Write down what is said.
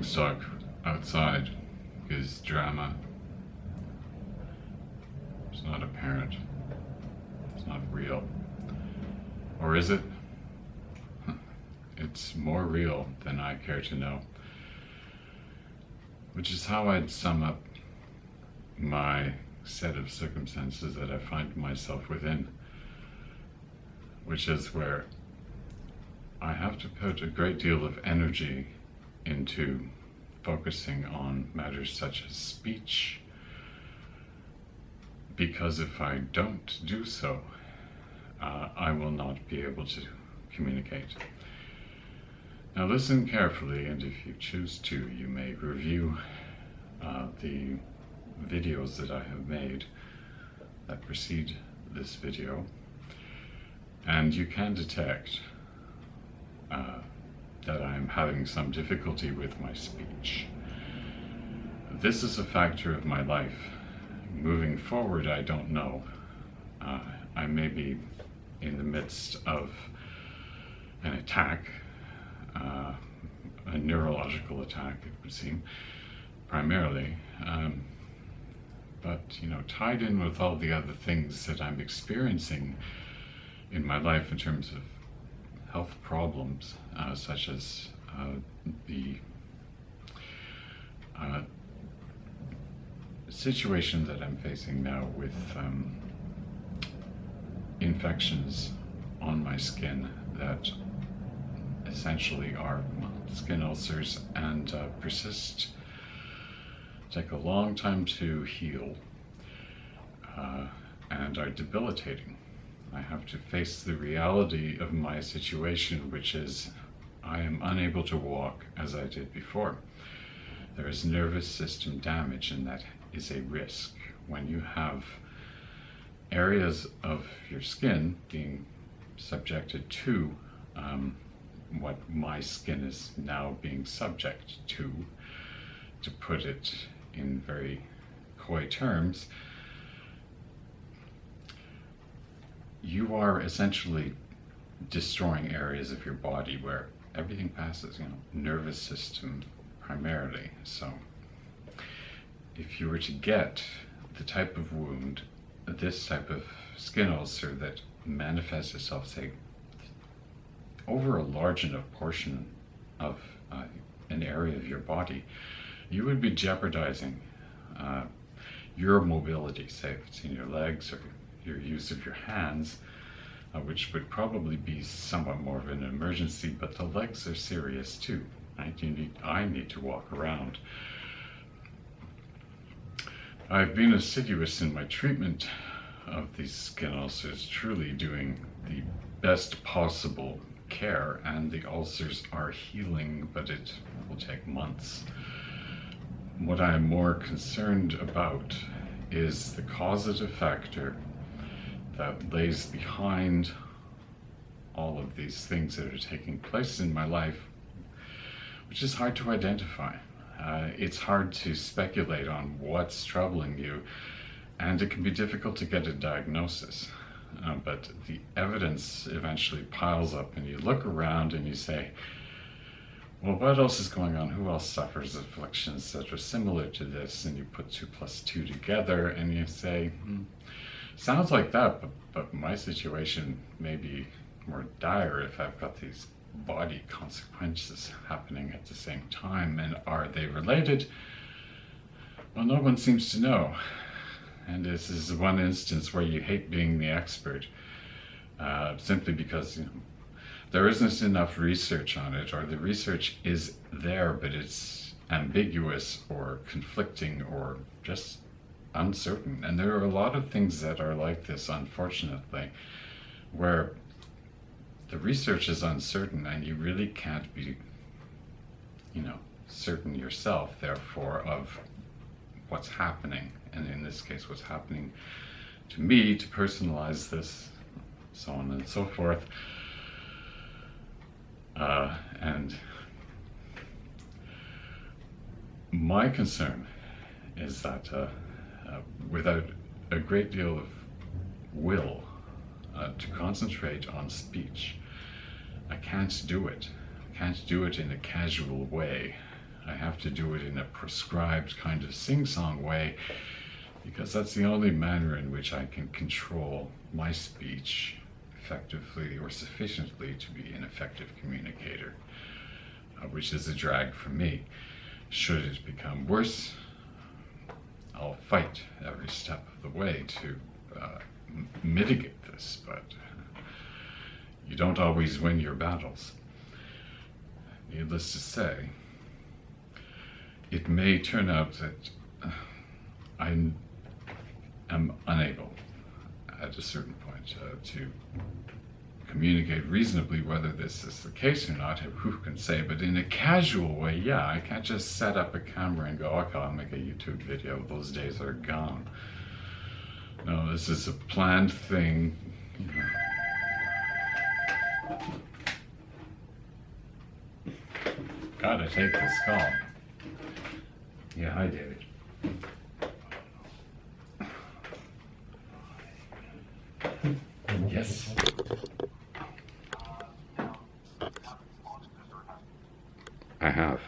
laughing stock outside is drama. It's not apparent. It's not real. Or is it? It's more real than I care to know. Which is how I'd sum up my set of circumstances that I find myself within. Which is where I have to put a great deal of energy into focusing on matters such as speech, because if I don't do so, I will not be able to communicate. Now listen carefully, and if you choose to, you may review the videos that I have made that precede this video, and you can detect that I am having some difficulty with my speech. This is a factor of my life. Moving forward, I don't know. I may be in the midst of an attack, a neurological attack, it would seem, primarily. But, you know, tied in with all the other things that I'm experiencing in my life in terms of health problems, such as the situation that I'm facing now with infections on my skin that essentially are skin ulcers and persist, take a long time to heal, and are debilitating. I have to face the reality of my situation, which is I am unable to walk as I did before. There is nervous system damage, and that is a risk. When you have areas of your skin being subjected to what my skin is now being subject to put it in very coy terms, you are essentially destroying areas of your body where everything passes, you know, nervous system primarily. So if you were to get the type of wound, this type of skin ulcer that manifests itself, say, over a large enough portion of an area of your body, you would be jeopardizing your mobility, say if it's in your legs or your use of your hands, which would probably be somewhat more of an emergency, but the legs are serious too, right? I need to walk around. I've been assiduous in my treatment of these skin ulcers, truly doing the best possible care, and the ulcers are healing, but it will take months. What I'm more concerned about is the causative factor that lays behind all of these things that are taking place in my life, which is hard to identify. It's hard to speculate on what's troubling you, and it can be difficult to get a diagnosis. But the evidence eventually piles up, and you look around and you say, well, what else is going on? Who else suffers afflictions that are similar to this? And you put 2 plus 2 together and you say, sounds like that, but my situation may be more dire if I've got these body consequences happening at the same time. And are they related? Well, no one seems to know. And this is one instance where you hate being the expert, simply because, you know, there isn't enough research on it, or the research is there, but it's ambiguous or conflicting or just uncertain. And there are a lot of things that are like this, unfortunately, where the research is uncertain and you really can't be, you know, certain yourself, therefore, of what's happening. And in this case, what's happening to me, to personalize this, so on and so forth. And my concern is that without a great deal of will to concentrate on speech, I can't do it. I can't do it in a casual way. I have to do it in a prescribed kind of sing-song way, because that's the only manner in which I can control my speech effectively or sufficiently to be an effective communicator, which is a drag for me. Should it become worse, I'll fight every step of the way to mitigate this, but you don't always win your battles. Needless to say, it may turn out that I am unable at a certain point to communicate reasonably. Whether this is the case or not, who can say? But in a casual way, yeah, I can't just set up a camera and go, okay, I'll make a YouTube video. Those days are gone. No, this is a planned thing. You know. Gotta take this call. Yeah, hi, David. Yes. I have.